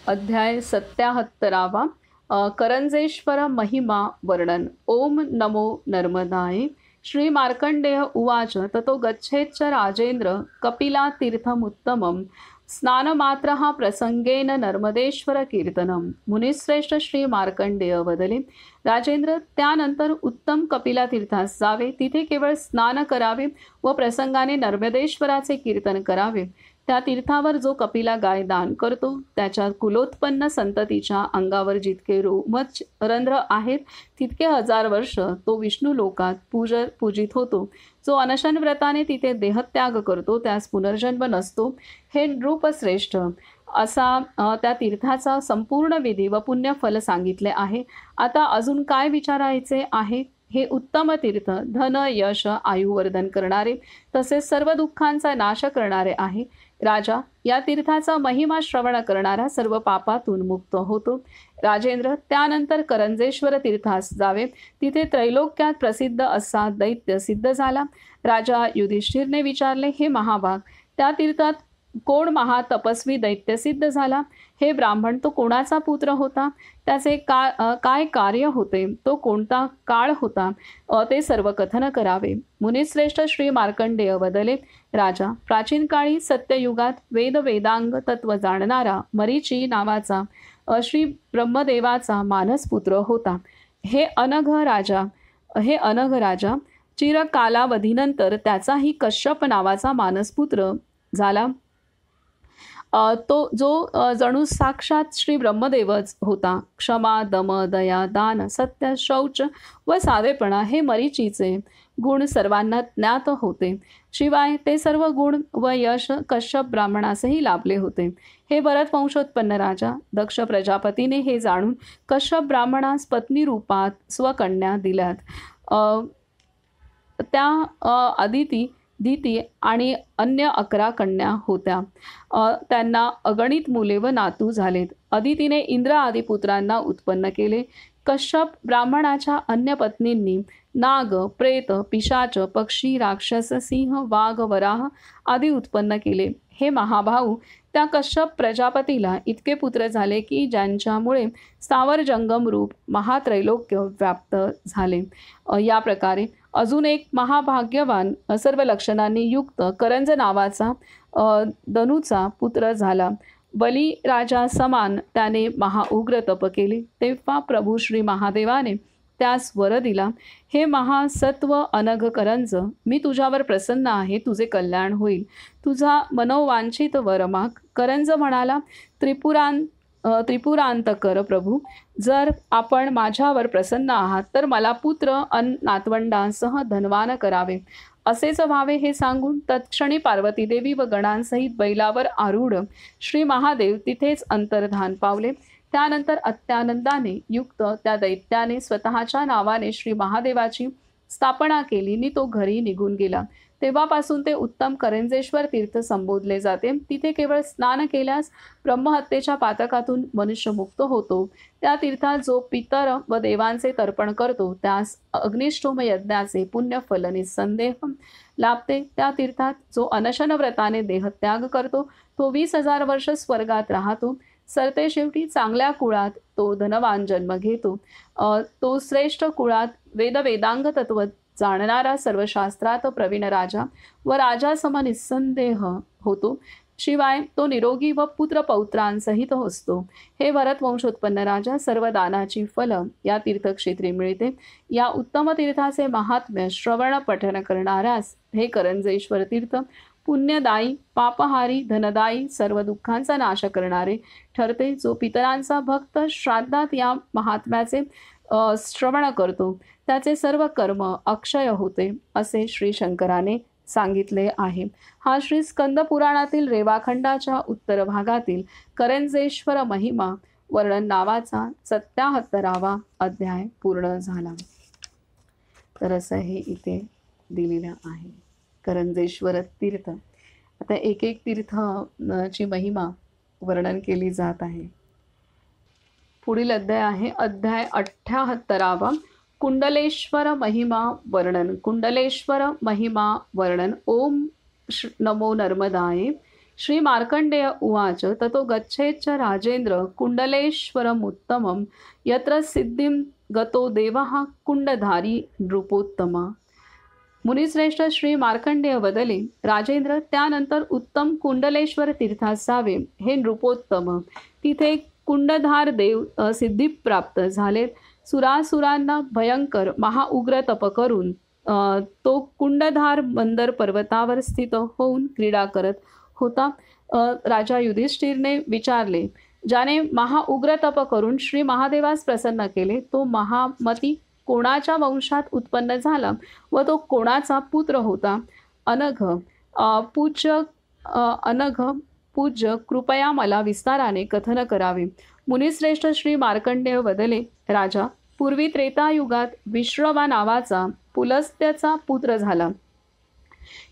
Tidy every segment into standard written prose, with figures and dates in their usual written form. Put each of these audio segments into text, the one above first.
अध्याय 77 करंजेश्वर महिमा वर्णन। ओम नमो नर्मदाय। श्री मार्कंडेय उवाच ततो गच्छेच्च राजेंद्र कपिला तीर्थमुत्तमं स्नानमात्रः प्रसंगेन नर्मदेश्वर कीर्तनम। मुनिश्रेष्ठ श्री मार्कंडेय वदले, राजेंद्र, त्यानंतर उत्तम कपिला तीर्थास जावे, तिथे केवळ स्नान करावे व प्रसंगाने नर्मदेश्वराचे कीर्तन करावे। त्या तीर्थावर जो कपिला गाय दान करतो त्याच्या कुलोत्पन्न संततीच्या अंगावर जितके रोमच रंध्र आहेत तितके 1000 वर्ष तो विष्णू लोकात पूजित होतो। जो अनशन व्रताने तिथे देहत्याग करतो त्यास पुनर्जन्म नसतो। हे नृपश्रेष्ठ, असा त्या तीर्थाचा संपूर्ण विधी व पुण्य फल सांगितले आहे। आता अजून काय विचारायचे आहे? हे उत्तम तीर्थ धन यश आयुवर्धन करणारे तसेच सर्व दुःखांचा नाश करणारे आहे। राजा, या तीर्थाचा महिमा श्रवण करणारा सर्व पापातून मुक्त होतो। राजेंद्र, त्यानंतर करंजेश्वर तीर्थास जावे, तिथे त्रैलोक्यात प्रसिद्ध असा दैत्य सिद्ध झाला। राजा युधिष्ठिरने विचारले, हे महाभाग, त्या तीर्थात कोण महातपस्वी दैत्य सिद्ध झाला? हे ब्राह्मण, तो कोणाचा पुत्र होता? त्याचे काय कार्य होते? तो कोणता काळ होता? ते सर्व कथन करावे। मुनिश्रेष्ठ श्री मार्कंडेय वदले, राजा, प्राचीन काळी सत्ययुगात वेदांग तत्व जाणणारा मरीची नावाचा श्री ब्रह्मदेवाचा मानसपुत्र होता। हे अनघ राजा चिरकालावधीनंतर त्याचाही कश्यप नावाचा मानसपुत्र झाला। तो जो जणू साक्षात श्री ब्रह्मदेवच होता। क्षमा, दम, दया, दान, सत्य, शौच व साधेपणा हे मरीचीचे गुण सर्वांना ज्ञात होते। शिवाय ते सर्व गुण व यश कश्यप ब्राह्मणासही लाभले होते। हे भरत वंशोत्पन्न राजा, दक्ष प्रजापतीने हे जाणून कश्यप ब्राह्मणास पत्नी रूपात स्वकन्या दिल्यात। त्या अदिती, दिती आणि अन्य 11 कन्या होत्या। त्यांना अगणित मुले व नातू झालेत। अदितीने इंद्र आदी पुत्रांना उत्पन्न केले। कश्यप ब्राह्मणाच्या अन्य पत्नींनी नाग, प्रेत, पिशाच, पक्षी, राक्षस, सिंह, वाघ, वराह आदी उत्पन्न केले। हे महाभाऊ, त्या कश्यप प्रजापतीला इतके पुत्र झाले की ज्यांच्यामुळे स्थावर जंगम रूप महात्रैलोक्य व्याप्त झाले। या प्रकारे अजून एक महाभाग्यवान सर्व लक्षणांनी युक्त करंज नावाचा दनूचा पुत्र झाला। बली राजा समान त्याने महाउग्र तप केले। तेव्हा प्रभू श्री महादेवाने त्यास वर दिला, हे महासत्व अनघ करंज, मी तुझ्यावर प्रसन्न आहे, तुझे कल्याण होईल, तुझा मनोवांछित वर माग। करंज म्हणाला, त्रिपुरांत कर प्रभू, जर आपण माझ्यावर प्रसन्न आहात तर मला पुत्र नातवंडांसह धनवान करावे, असेच व्हावे। हे सांगून तत्क्षणी पार्वती देवी व गणांसहित बैलावर आरूढ श्री महादेव तिथेच अंतर्धान पावले। त्यानंतर अत्यानंदाने युक्त त्या दैत्याने स्वतःच्या नावाने श्री महादेवाची स्थापना केली आणि तो घरी निघून गेला। तेव्हापासून ते उत्तम करंजेश्वर तीर्थ संबोधले जाते। तिथे केवळ स्नान केल्यास ब्रह्महत्येच्या पातकातून मनुष्य मुक्त होतो। त्या तीर्थात जो पितर व देवांचे तर्पण करतो त्यास अग्निष्टोम यज्ञाचे पुण्य फल निसंदेह लाभते। त्या तीर्थात जो अनशन व्रताने देहत्याग करतो तो 20,000 वर्ष स्वर्गात राहतो। सरते शेवटी चांगल्या कुळात तो धनवान जन्म घेतो। तो श्रेष्ठ कुळात वेदांग तत्व जाणणारा सर्व शास्त्रात प्रवीण राजा व राजासम निसंदेह होतो। शिवाय तो निरोगी व पुत्र पौत्रांसहित असतो। हे भरत वंशोत्पन्न राजा, सर्व दानाची फल या तीर्थक्षेत्री मिळते। या उत्तम तीर्थाचे महात्म्य श्रवण पठन करणाऱ्यास हे करंजेश्वर तीर्थ पुण्यदायी, पापहारी, धनदायी, सर्व दुःखांचा नाश करणारे ठरते। जो पितरांचा भक्त श्राद्धात या महात्म्याचे श्रवण करतो त्याचे सर्व कर्म अक्षय होते, असे श्री शंकराने सांगितले आहे। हा श्री स्कंद पुराणातील रेवाखंडाच्या उत्तर भागातील करंजेश्वर महिमा वर्णन नावाचा 77वा अध्याय पूर्ण झाला। तर असं हे इथे दिलेलं आहे करंजेश्वर तीर्थ। आता एक एक तीर्थाची महिमा वर्णन केली जात आहे। पुढील अध्याय आहे अध्याय 78वा कुंडलेश्वर महिमा वर्णन। कुंडलेश्वर महिमा वर्णन। ओम नमो नर्मदाय। श्री मार्कंडेय उवाच ततो गच्छेच्च राजेंद्र कुंडलेश्वरमुत्तमं यत्र सिद्धिं गतो देवः कुंडधारी नृपोत्तमा. मुनिश्रेष्ठ श्री मार्कंडेय वदले, राजेंद्र, त्यानंतर उत्तम कुंडलेश्वर तीर्थास जावे. हे नृपोत्तम, तिथे कुंडधार देव सिद्धी प्राप्त झालेत. सुरासुरांना भयंकर महाउग्र तप करून तो कुंडधार मंदर पर्वतावर स्थित होऊन क्रीडा करत होता. राजा युधिष्ठिरने विचारले, ज्याने महाउग्र तप करून श्री महादेवास प्रसन्न केले तो महामती कोणाच्या वंशात उत्पन्न झाला व तो कोणाचा पुत्र होता? अनघ पूज्य कृपया मला विस्ताराने कथन करावे. मुनिश्रेष्ठ श्री मार्कंडेय वदले, राजा, पूर्वी त्रेतायुगात विश्रवा नावाचा पुलस्त्याचा पुत्र झाला.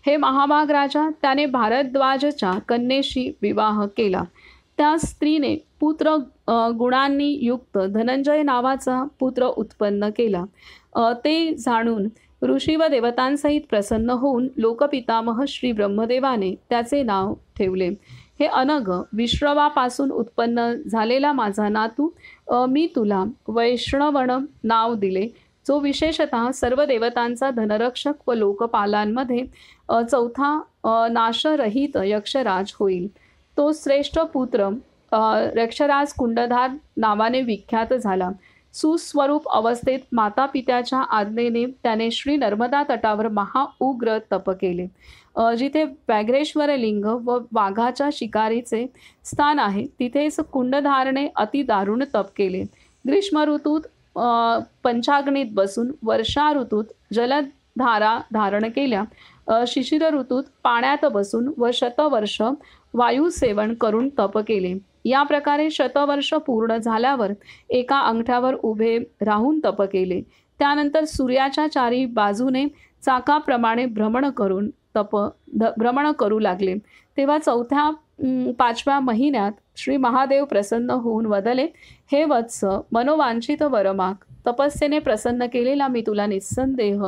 हे महाभाग राजा, त्याने भारद्वाजच्या कन्येशी विवाह केला. त्या स्त्रीने पुत्र गुणांनी युक्त धनंजय नावाचा पुत्र उत्पन्न केला. ते जाणून ऋषी व देवतांसहित प्रसन्न होऊन लोकपितामह श्री ब्रह्मदेवाने त्याचे नाव ठेवले. हे अनघ, विश्रवापासून उत्पन्न झालेला माझा नातू, मी तुला वैष्णवण नाव दिले, जो विशेषतः सर्व देवतांचा धनरक्षक व लोकपालांमध्ये चौथा नाशरहित यक्षराज होईल. तो श्रेष्ठ पुत्र यक्षराज कुंडधार नावाने विख्यात झाला. सुस्वरूप अवस्थेत माता पित्याच्या आज्ञेने त्याने श्री नर्मदा तटावर महाउग्र तप केले. जिथे व्याघ्रेश्वर लिंग व वाघाच्या शिकारीचे स्थान आहे तिथेच कुंडधारने अतिदारुण तप केले. ग्रीष्म ऋतूत पंचाग्नीत बसून, वर्षा ऋतूत जलधारा धारण केल्या, शिशिर ऋतूत पाण्यात बसून व शतवर्ष वायुसेवन करून तप केले. या प्रकारे शतवर्ष पूर्ण झाल्यावर एका अंगठ्यावर उभे राहून तप केले. त्यानंतर सूर्याच्या चारी बाजूने चाकाप्रमाणे भ्रमण करू लागले. तेव्हा चौथ्या 5व्या महिन्यात श्री महादेव प्रसन्न होऊन वदले, हे वत्स, मनोवांछित वर माग. तपस्येने प्रसन्न केलेला मी तुला निस्संदेह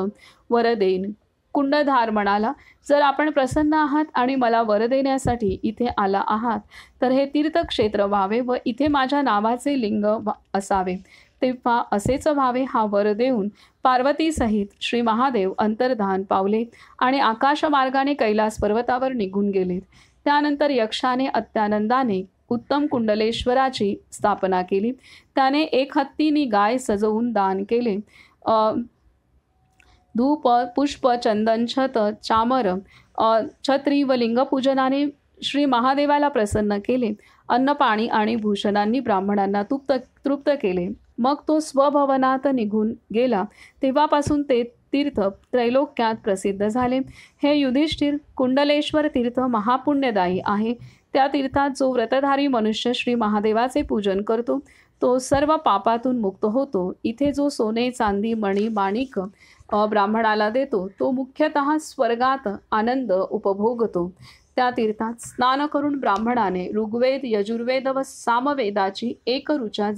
वर देईन. कुंडधार म्हणाला, जर आपण प्रसन्न आहात आणि मला वर देण्यासाठी इथे आला आहात तर हे तीर्थक्षेत्र व्हावे व इथे माझ्या नावाचे लिंग असावे. तेव्हा असेच व्हावे हा वर देऊन पार्वतीसहित श्री महादेव अंतर्धान पावले आणि आकाशमार्गाने कैलास पर्वतावर निघून गेले. त्यानंतर यक्षाने अत्यानंदाने उत्तम कुंडलेश्वराची स्थापना केली. त्याने एक हत्तीनी गाय सजवून दान केले. धूप, पुष्प, चंदन, छत, चामर, छत्री व लिंगपूजनाने श्री महादेवाला प्रसन्न केले. अन्न, पाणी आणि भूषणांनी ब्राह्मणांना तृप्त केले. मग तो स्वभवनात निघून गेला. तेव्हापासून ते तीर्थ त्रैलोक्यात प्रसिद्ध झाले. हे युधिष्ठिर, कुंडलेश्वर तीर्थ महापुण्यदायी आहे. त्या तीर्थात जो व्रतधारी मनुष्य श्री महादेवाचे पूजन करतो तो सर्व पापातून मुक्त होतो. इथे जो सोने, चांदी, मणी, माणिक ब्राह्मणाला देतो तो मुख्यतः स्वर्गात आनंद उपभोगतो. त्या तीर्थात स्नान करून ब्राह्मणाने ऋग्वेद, यजुर्वेद व सामवेदाची एक ऋचा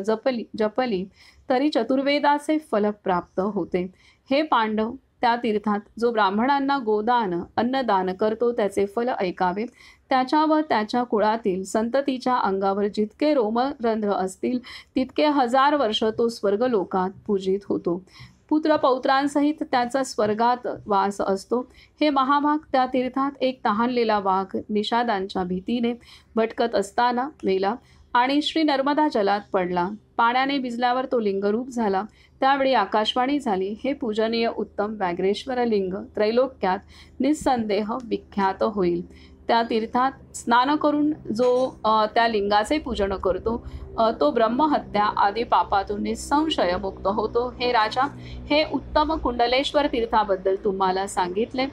जपली तरी चतुर्वेदाचे फल प्राप्त होते. हे पांडव, त्या तीर्थात जो ब्राह्मणांना गोदान, अन्नदान करतो त्याचे फल ऐकावे. त्याच्या व त्याच्या कुळातील संततीच्या अंगावर जितके रोमरंध्र असतील तितके 1000 वर्ष तो स्वर्गलोकात पूजित होतो. पुत्र पौत्रांसहित त्याचा स्वर्गात वास असतो. हे महाभाग, त्या तीर्थात एक तहानलेला वाघ निषादांच्या भीतीने भटकत असताना मेला आणि श्री नर्मदा जलात पडला. पाण्याने भिजल्यावर तो लिंगरूप झाला. त्यावेळी आकाशवाणी झाली, हे पूजनीय उत्तम व्याघ्रेश्वर लिंग त्रैलोक्यात निस्संदेह विख्यात होईल. त्या तीर्थात स्नान करून जो त्या लिंगाचे पूजन करतो तो ब्रह्महत्या आदी पापातून निसंशय मुक्त होतो. हे राजा, हे उत्तम कुंडलेश्वर तीर्थाबद्दल तुम्हाला सांगितले.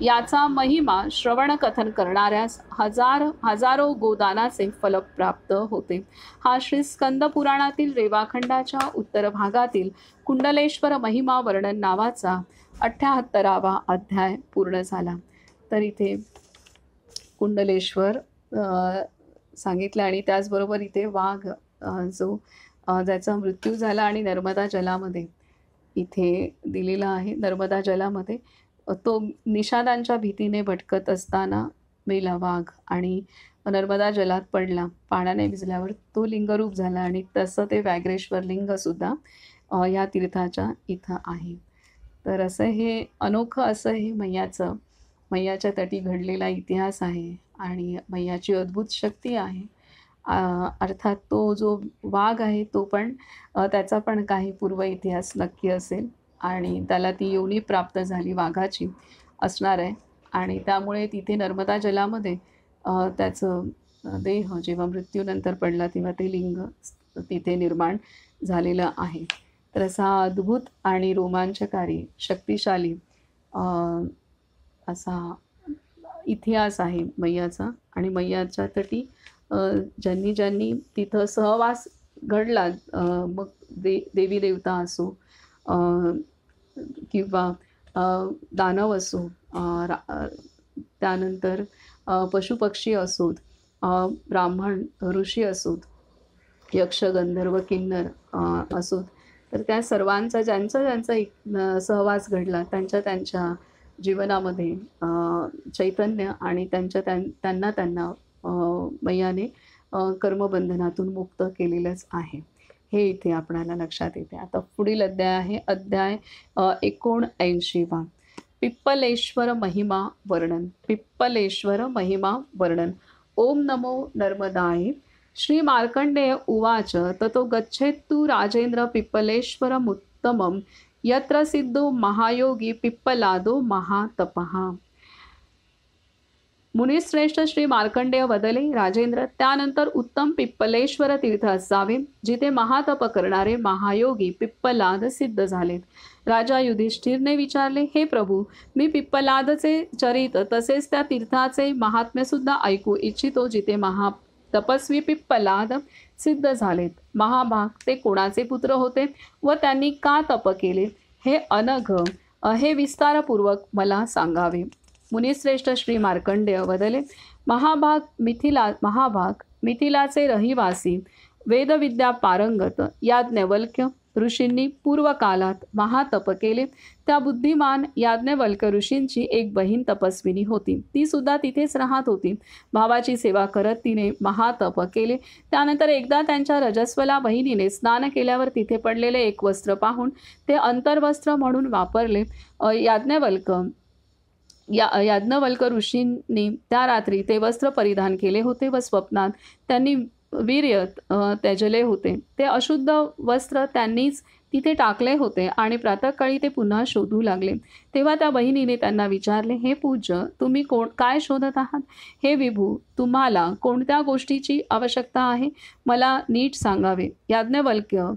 याचा महिमा श्रवण कथन करणाऱ्यास हजारो गोदानाचे फल प्राप्त होते. हा श्री स्कंद पुराणातील रेवाखंडाच्या उत्तर भागातील कुंडलेश्वर महिमा वर्णन नावाचा 78वा अध्याय पूर्ण झाला. तर इथे कुंडलेश्वर सांगितलं आणि त्याचबरोबर इथे वाघ जो ज्याचा मृत्यू झाला आणि नर्मदा जलामध्ये इथे दिलेला आहे. नर्मदा जलामध्ये तो निषादांच्या भीतीने भटकत असताना मेला वाघ आणि नर्मदा जलात पडला, पाण्याने भिजल्यावर तो लिंगरूप झाला आणि तसं ते व्याघ्रेश्वर लिंगसुद्धा या तीर्थाच्या इथं आहे. तर असं हे अनोखं असं हे मैयाच्या तटी घडलेला इतिहास आहे आणि मैयाची अद्भुत शक्ती आहे. अर्थात तो जो वाघ आहे तो पण त्याचा पण काही पूर्व इतिहास नक्की असेल आणि त्याला ती योनी प्राप्त झाली वाघाची असणार आहे आणि त्यामुळे तिथे नर्मदा जलामध्ये त्याचं देह जेव्हा मृत्यूनंतर पडला तेव्हा ते लिंग तिथे निर्माण झालेलं आहे. तर असा अद्भुत आणि रोमांचकारी शक्तिशाली असा इतिहास आहे मैयाचा आणि मैयाच्या तटी ज्यांनी ज्यांनी तिथं सहवास घडला, मग देवी देवता असो किंवा दानव असो, त्यानंतर पशुपक्षी असोत, ब्राह्मण ऋषी असोत, यक्ष गंधर्व किन्नर असोत, तर त्या सर्वांचा ज्यांचा ज्यांचा सहवास घडला त्यांच्या जीवनामध्ये चैतन्य आणि त्यांना मैयाने कर्मबंधनातून मुक्त केलेलंच आहे, हे इथे आपणाला लक्षात येते. आता पुढील अध्याय आहे अध्याय 79. पिप्पलेश्वर महिमा वर्णन. पिप्पलेश्वर महिमा वर्णन. ओम नमो नर्मदाय. श्री मार्कंडेय उवाच. ततो गच्छेत्तु राजेंद्र पिप्पलेश्वरमुत्तमं यत्र सिद्धो महायोगी पिप्पलादो महातपः. मुनिश्रेष्ठ श्री मार्कंडेय वदले, राजेंद्र, त्यानंतर उत्तम पिप्पलेश्वर तीर्थ असावे जिथे महातप करणारे महायोगी पिप्पलाद सिद्ध झालेत. राजा युधिष्ठिरने विचारले, हे प्रभू, मी पिप्पलादचे चरित तसेच त्या तीर्थाचे महात्म्य सुद्धा ऐकू इच्छितो जिथे महातपस्वी पिप्पलाद सिद्ध झालेत. महाभाग, ते कोणाचे पुत्र होते व त्यांनी का तप केले हे अनघ हे विस्तारपूर्वक मला सांगावे. मुनिश्रेष्ठ श्री मार्कंडेय वदले, महाभाग मिथिलाचे रहिवासी वेदविद्या पारंगत याज्ञवल्क्य ऋषींनी पूर्वकालात महातप केले. त्या बुद्धिमान याज्ञवल्क्य ऋषींची एक बहीण तपस्विनी होती. ती सुद्धा तिथेच राहत होती. भावाची सेवा करत तिने महातप केले. त्यानंतर एकदा त्यांच्या रजस्वला बहिणीने स्नान केल्यावर तिथे पडलेले एक वस्त्र पाहून ते अंतर्वस्त्र म्हणून वापरले. याज्ञवल्क ऋषींनी त्या रात्री ते वस्त्र परिधान केले होते व स्वप्नात त्यांनी वीर्य त्याजले होते. ते अशुद्ध वस्त्र त्यांनीच तिथे टाकले होते आणि प्रातःकाळी ते पुन्हा शोधू लागले. तेव्हा त्या बहिणीने त्यांना विचारले, हे पूज्य, तुम्ही काय शोधत आहात? हे विभू, तुम्हाला कोणत्या गोष्टीची आवश्यकता आहे मला नीट सांगावे. याज्ञवल्क्य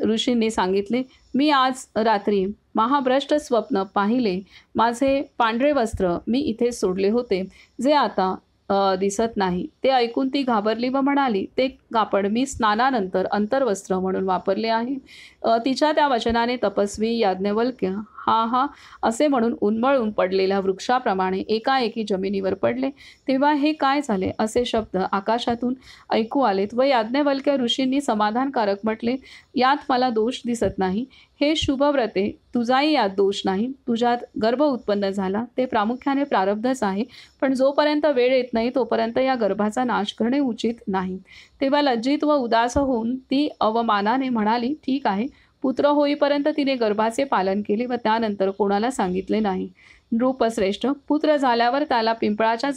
ऋषींनी सांगितले, मी आज रात्री महाभ्रष्ट स्वप्न पाहिले. माझे पांढरे वस्त्र मी इथे सोडले होते जे आता दिसत नाही. ते ऐकून ती घाबरली व म्हणाली, ते कापड मी स्नानानंतर अंतर्वस्त्र म्हणून वापरले आहे. तिच्या त्या वचनाने तपस्वी याज्ञवल्क्य हा असे म्हणून उन्मळून पडलेल्या वृक्षाप्रमाणे एकाएकी जमिनीवर पडले. तेव्हा हे काय झाले असे शब्द आकाशातून ऐकू आलेत व याज्ञवल्क्य ऋषींनी समाधानकारक म्हटले, यात मला दोष दिसत नाही. हे शुभव्रते, तुझाही यात दोष नाही. तुझ्यात गर्भ उत्पन्न झाला ते प्रामुख्याने प्रारब्धच आहे, पण जोपर्यंत वेळ येत नाही तोपर्यंत या गर्भाचा नाश करणे उचित नाही. तेव्हा लज्जित व उदास होऊन ती अवमानाने म्हणाली, ठीक आहे. पुत्र होईपर्यंत तिने गर्भाचे पालन केले व त्यानंतर कोणाला सांगितले नाही. नृपश्रेष्ठ, पुत्र झाल्यावर त्याला पिंपळाच्या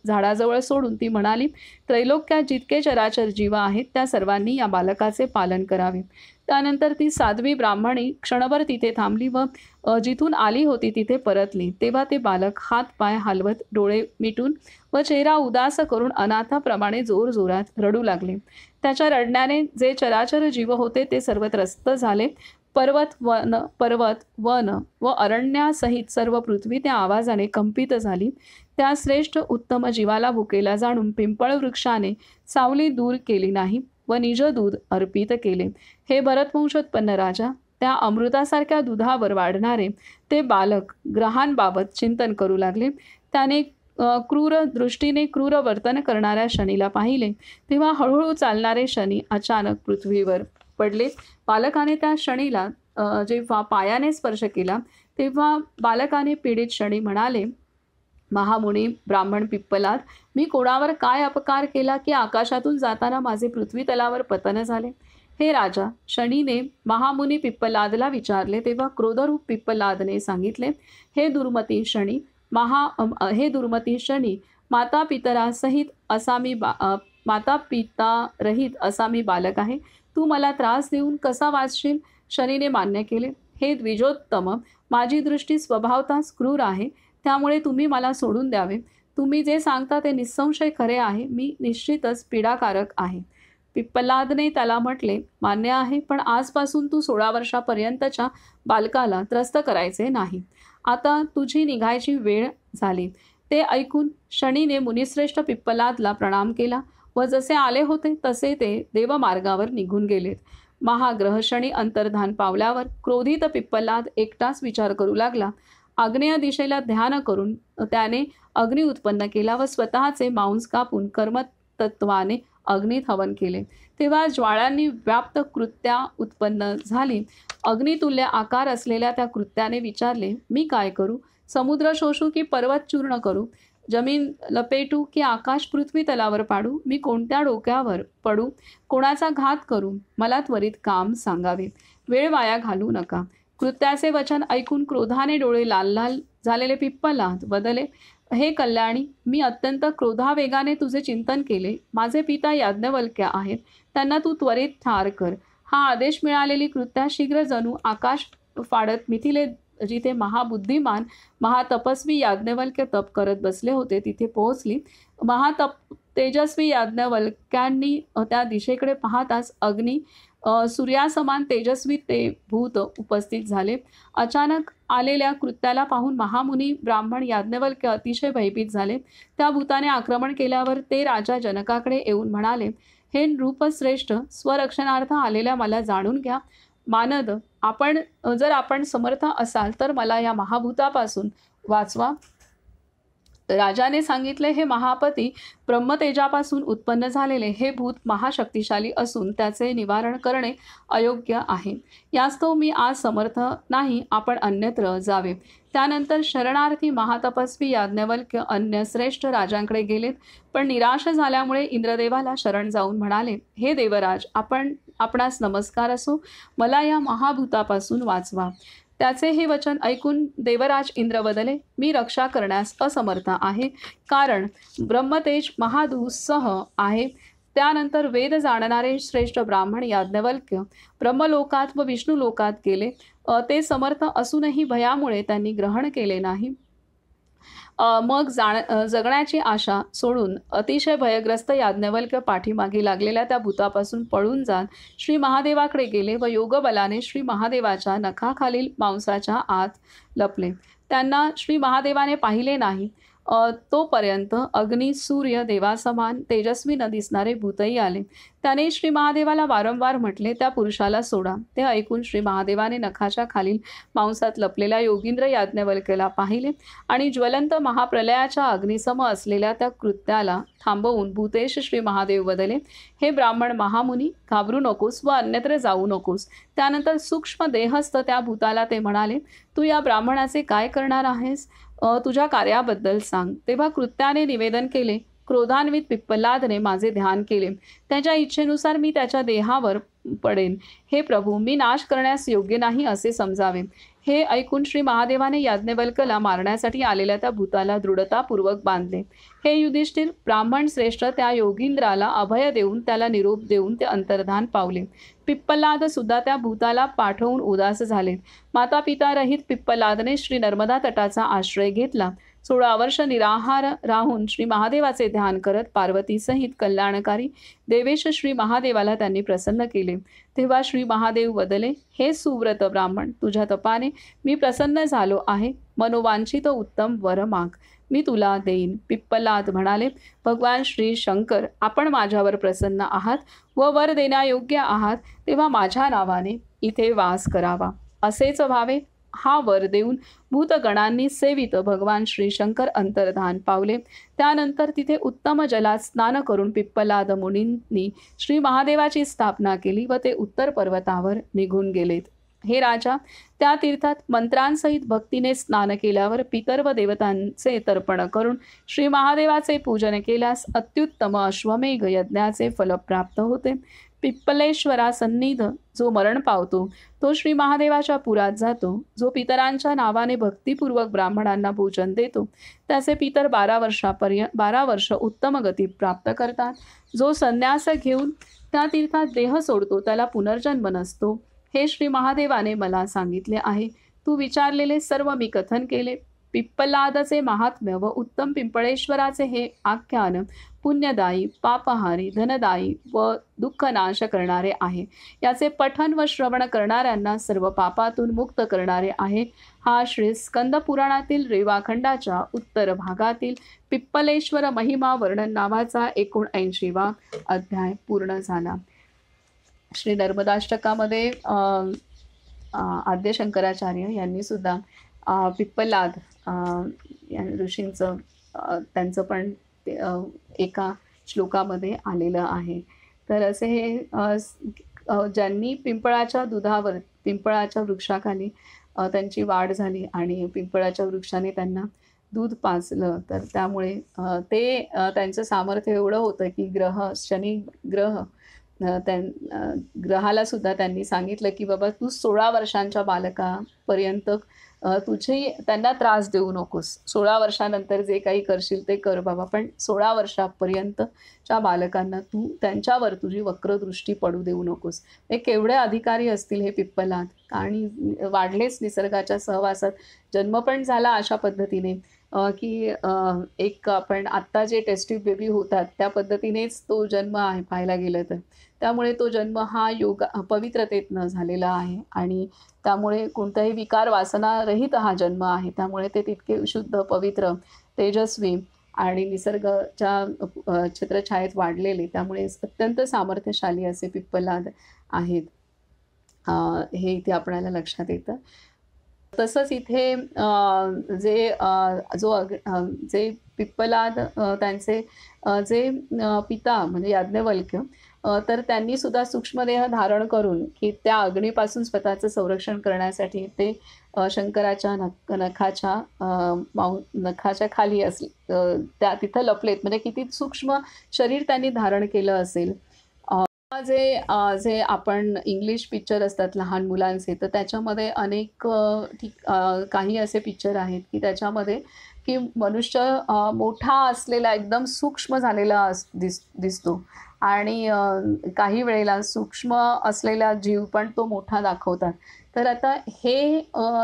झाडाजवळ सोडून ती म्हणाली, त्रैलोक्यात जितके चराचर जीव आहेत त्या सर्वांनी या बालकाचे पालन करावे. त्यानंतर ती साध्वी ब्राह्मणी क्षणभर तिथे थांबली व जिथून आली होती तिथे परतली. तेव्हा ते बालक हात पाय हलवत, डोळे मिटून व चेहरा उदास करून अनाथाप्रमाणे जोरजोरात रडू लागले. त्याच्या रडण्याने जे चराचर जीव होते ते सर्व त्रस्त झाले. पर्वत वन व अरण्यासहित सर्व पृथ्वी त्या आवाजाने कंपित झाली. त्या श्रेष्ठ उत्तम जीवाला भुकेला जाणून पिंपळ वृक्षाने सावली दूर केली नाही व निज दूध अर्पित केले. हे भरतवंशोत्पन्न राजा, त्या अमृतासारख्या दुधावर वाढणारे ते बालक ग्रहांबाबत चिंतन करू लागले. त्याने क्रूर दृष्टीने क्रूर वर्तन करणाऱ्या शनीला पाहिले. तेव्हा हळूहळू चालणारे शनी अचानक पृथ्वीवर पडले. बालकाने त्या शनीला जेव्हा पायाने स्पर्श केला तेव्हा बालकाने पीडित शनी म्हणाले, महामुनी ब्राह्मण पिप्पलाद, मी कोणावर काय अपकार केला की आकाशातून जाताना माझे पृथ्वी तलावर पतन झाले? हे राजा, शनीने महामुनी पिप्पलादला विचारले तेव्हा क्रोधरूप पिप्पलादने सांगितले, हे दुर्मती शनी, माता पितरासहित असा मी माता पिता रहित असा मी बालक आहे. तू मला त्रास देऊन कसा वाचशील? शनीने मान्य केले, हे द्विजोत्तम, माझी दृष्टी स्वभावताच क्रूर आहे, त्यामुळे तुम्ही मला सोडून द्यावे. तुम्ही जे सांगता ते निस्संशय खरे आहे. मी निश्चितच पीडाकारक आहे. पिप्पलादने त्याला म्हटले, मान्य आहे, पण आजपासून तू 16 वर्षापर्यंतच्या बालकाला त्रस्त करायचे नाही. आता तुझी निघायची वेळ झाली. ते ऐकून शनीने मुनिश्रेष्ठ पिप्पलादला प्रणाम केला व जसे आले होते तसे ते देवमार्गावर निघून गेलेत. महाग्रह शनी अंतर्धान पावल्यावर क्रोधित पिप्पलाद एकटाच विचार करू लागला. आग्नेय दिशेला ध्यान करून त्याने अग्नी उत्पन्न केला व स्वतःचे मांस कापून कर्मतत्वाने अग्नीत हवन केले. तेव्हा ज्वाळांनी व्याप्त कृत्या उत्पन्न झाली. अग्नितुल्य आकार असलेल्या त्या कृत्याने विचारले, मी काय करू? समुद्र शोषू की पर्वत चूर्ण करू? जमीन लपेटू की आकाश पृथ्वी तलावर पाडू? मी कोणत्या डोक्यावर पडू? कोणाचा घात करू? मला त्वरित काम सांगावे, वेळ वाया घालू नका. कृत्याचे वचन ऐकून क्रोधाने डोळे लाल लाल झालेले पिप्पलाद बदले, हे कल्याणी, मी अत्यंत क्रोधावेगाने तुझे चिंतन केले. माझे पिता याज्ञवल्क्य आहेत, त्यांना तू त्वरित ठार कर. हा आदेश मिळालेली कृत्या शीघ्र जणू आकाश फाडत मिथिले जिथे महाबुद्धिमान महातपस्वी याज्ञवल्क्य तप करत बसले होते तिथे पोहोचली. तेजस्वी याज्ञवल्क्यांनी त्या दिशेकडे पाहताच अग्नी सूर्यासमान तेजस्वी ते भूत उपस्थित झाले. अचानक आलेल्या कृत्याला पाहून महामुनी ब्राह्मण याज्ञवल्क्य अतिशय भयभीत झाले. त्या भूताने आक्रमण केल्यावर ते राजा जनकाकडे येऊन म्हणाले, हे नृपश्रेष्ठ, स्वरक्षणार्थ आलेल्या मला जाणून घ्या. मानद, जर आपण समर्थ असाल तर मला या महाभूतापासून वाचवा. राजाने सांगितले, हे महापती, ब्रह्मतेजापासून उत्पन्न झालेले हे भूत महाशक्तिशाली असून त्याचे निवारण करणे अयोग्य आहे. यास्तव मी आज समर्थ नाही, आपण अन्यत्र जावे. त्यानंतर शरणार्थी महातपस्वी याज्ञवल्क्य अन्य श्रेष्ठ राजांकडे गेलेत, पण निराश झाल्यामुळे इंद्रदेवाला शरण जाऊन म्हणाले, हे देवराज, आपणास नमस्कार असो, मला या महाभूतापासून वाचवा. त्याचे हे वचन ऐकून देवराज इंद्र बदले, मी रक्षा करण्यास असमर्थ आहे, कारण ब्रह्मतेज महादुस्सह आहे. त्यानंतर वेद जाणणारे श्रेष्ठ ब्राह्मण याज्ञवल्क्य ब्रह्मलोकात व विष्णुलोकात गेले. ते समर्थ असूनही भयामुळे त्यांनी ग्रहण केले नाही. मग जगण्याची आशा सोडून अतिशय भयग्रस्त याज्ञवल्क्य पाठीमागे लागलेल्या त्या भूतापासून पळून जात श्री महादेवाकडे गेले व योगबलाने श्री महादेवाच्या नखाखालील मांसाच्या आत लपले. त्यांना श्री महादेवाने पाहिले नाही तोपर्यंत अग्नी सूर्य देवासमान तेजस्वी न दिसणारे भूतही आले. त्याने श्री महादेवाला वारंवार म्हटले, त्या पुरुषाला सोडा. ते ऐकून श्री महादेवाने नखाच्या खालील मांसात लपलेल्या योगींद्र याज्ञवल्क्याला पाहिले आणि ज्वलंत महाप्रलयाच्या अग्निसम असलेल्या त्या कृत्याला थांबवून भूतेश श्री महादेव बदले, हे ब्राह्मण महामुनी, घाबरू नकोस व अन्यत्र जाऊ नकोस. त्यानंतर सूक्ष्म देहस्थ त्या भूताला ते म्हणाले, तू या ब्राह्मणाचे काय करणार आहेस? तुझ्या कार्याबद्दल सांग. तेव्हा कृत्याने निवेदन केले, क्रोधान्वित पिप्पलादने माझे ध्यान केले. त्याच्या इच्छेनुसार मी त्याच्या देहावर पडेन. हे प्रभू, मी नाश करण्यास योग्य नाही असे समजावे. हे ऐकून श्री महादेवाने याज्ञवल्क्यला मारण्यासाठी आलेल्या त्या भूताला दृढतापूर्वक बांधले. हे युधिष्ठिर, ब्राह्मण श्रेष्ठ त्या योगींद्राला अभय देऊन त्याला निरोप देऊन ते अंतर्धान पावले. पिप्पलाद सुद्धा त्या भूताला पाठवून उदास झाले. माता पिता रहित पिप्पलादने श्री नर्मदा तटाचा आश्रय घेतला. 16 वर्ष निराहार राहून श्री महादेवाचे ध्यान करत पार्वतीसहित कल्याणकारी देवेश श्री महादेवाला त्यांनी प्रसन्न केले. तेव्हा श्री महादेव बदले, हे सुव्रत ब्राह्मण, तुझ्या तपाने मी प्रसन्न झालो आहे. मनोवांछित उत्तम वर माग, मी तुला देईन. पिप्पलाद म्हणाले, भगवान श्री शंकर, आपण माझ्यावर प्रसन्न आहात व वर देण्यायोग्य आहात, तेव्हा माझ्या नावाने इथे वास करावा. असेच व्हावे हा वर देऊन भूतगणांनी सेवित भगवान श्री शंकर अंतर्धान पावले. त्यानंतर तिथे उत्तम जलात स्नान करून पिप्पलाद मुनींनी श्री महादेवाची स्थापना केली व ते उत्तर पर्वतावर निघून गेलेत. हे राजा, त्या तीर्थात मंत्रांसहित भक्तीने स्नान केल्यावर पितर व देवतांचे तर्पण करून श्री महादेवाचे पूजन केल्यास अत्युत्तम अश्वमेघ यज्ञाचे फल प्राप्त होते. पिप्पलेश्वरा सन्निध जो मरण पावतो तो श्री महादेवाच्या पुरात जातो. जो पितरांच्या नावाने भक्तिपूर्वक ब्राह्मणांना भोजन देतो त्याचे पितर 12 वर्ष उत्तम गती प्राप्त करतात. जो संन्यास घेऊन त्या तीर्थात देह सोडतो त्याला पुनर्जन्म नसतो. हे श्री महादेवाने मला सांगितले आहे. तू विचारलेले सर्व मी कथन केले. पिप्पलादचे महात्म्य व उत्तम पिंपळेश्वराचे हे आख्यान पुण्यदायी, पापहारी, धनदायी व दुःखनाश करणारे आहे. याचे पठन व श्रवण करणाऱ्यांना सर्व पापातून मुक्त करणारे आहे. हा श्री स्कंद पुराणातील रेवाखंडाच्या उत्तर भागातील पिप्पलेश्वर महिमा वर्णन नावाचा 79वा अध्याय पूर्ण झाला. श्री नर्मदाष्टकामध्ये आद्य शंकराचार्य यांनी सुद्धा पिप्पलाद या ऋषींचं त्यांचं पण एका श्लोकामध्ये आलेलं आहे. तर असे हे ज्यांनी पिंपळाच्या दुधावर पिंपळाच्या वृक्षाखाली त्यांची वाढ झाली आणि पिंपळाच्या वृक्षाने त्यांना दूध पाजलं, तर त्यामुळे ते त्यांचं सामर्थ्य एवढं होतं की शनी ग्रह ग्रहाला सुद्धा त्यांनी सांगितलं की बाबा तू 16 वर्षांच्या बालकापर्यंत त्यांना त्रास देऊ नकोस. 16 वर्षानंतर जे काही करशील ते कर बाबा, पण 16 वर्षापर्यंतच्या बालकांना तू त्यांच्यावर तुझी वक्रदृष्टी पडू देऊ नकोस. हे केवढे अधिकारी असतील हे पिप्पलाद. आणि वाढलेच निसर्गाच्या सहवासात, जन्म पण झाला अशा पद्धतीने की एक आपण आत्ता जे टेस्टिव्ह बेबी होतात त्या पद्धतीनेच तो जन्म आहे पाहायला गेलं तर. त्यामुळे तो जन्म हा पवित्रतेतनं झालेला आहे आणि त्यामुळे कोणताही विकार वासना रहित हा जन्म आहे. त्यामुळे ते तितके शुद्ध, पवित्र, तेजस्वी आणि निसर्गाच्या छत्रछायेत वाढलेले, त्यामुळे अत्यंत सामर्थ्यशाली असे पिप्पलाद आहेत. हे इथे आपल्याला लक्षात येतं. तसंच इथे जे पिप्पलाद त्यांचे जे पिता म्हणजे याज्ञवल्क्य, तर त्यांनी सुद्धा सूक्ष्मदेह धारण करून की त्या अग्नीपासून स्वतःचं संरक्षण करण्यासाठी ते शंकराच्या नखाच्या खाली त्या तिथं लपलेत. म्हणजे किती सूक्ष्म शरीर त्यांनी धारण केलं असेल. जे आपण इंग्लिश पिक्चर असतात लहान मुलांचे, तर त्याच्यामध्ये अनेक काही असे पिक्चर आहेत की त्याच्यामध्ये की मनुष्य मोठा असलेला, एकदम सूक्ष्म झालेला दिसतो आणि काही वेळेला सूक्ष्म असलेला जीव पण तो मोठा दाखवतात. तर आता हे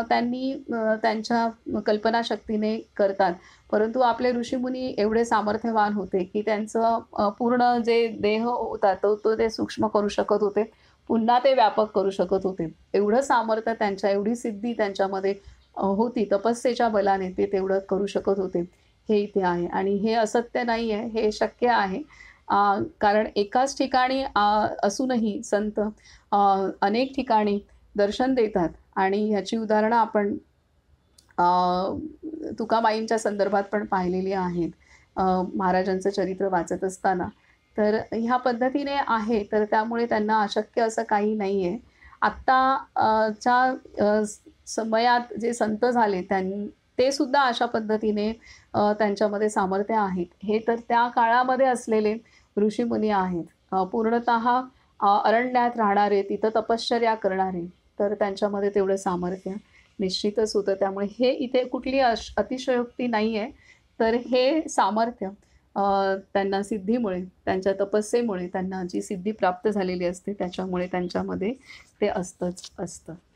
त्यांनी त्यांच्या कल्पनाशक्तीने करतात. परंतु आपले ऋषीमुनी एवढे सामर्थ्यवान होते की त्यांचं पूर्ण जे देह होता तो ते सूक्ष्म करू शकत होते, पुन्हा ते व्यापक करू शकत होते. एवढं सामर्थ्य त्यांच्या, एवढी सिद्धी त्यांच्यामध्ये होती. तपस्येच्या बलाने ते तेवढं करू शकत होते. हे इथे आहे आणि हे असत्य नाही आहे, हे शक्य आहे. कारण एकाच ठिकाणी असूनही संत अनेक ठिकाणी दर्शन देतात आणि ह्याची उदाहरणं आपण तुकाबाईंच्या संदर्भात पण पाहिलेली आहेत महाराजांचं चरित्र वाचत असताना. तर ह्या पद्धतीने आहे, तर त्यामुळे त्यांना अशक्य असं काही नाही आहे. आत्ताच्या समयात जे संत झाले ते सुद्धा अशा पद्धतीने त्यांच्यामध्ये सामर्थ्य आहेत. हे तर त्या काळामध्ये असलेले ऋषीमुनी आहेत, पूर्णतः अरण्यात राहणारे, तिथं तपश्चर्या करणारे, तर त्यांच्यामध्ये तेवढं सामर्थ्य निश्चितच होतं. त्यामुळे हे इथे कुठली अतिशयोक्ती नाही आहे. तर हे सामर्थ्य त्यांना सिद्धीमुळे, त्यांच्या तपस्येमुळे त्यांना जी सिद्धी प्राप्त झालेली असते त्याच्यामुळे त्यांच्यामध्ये ते असतं.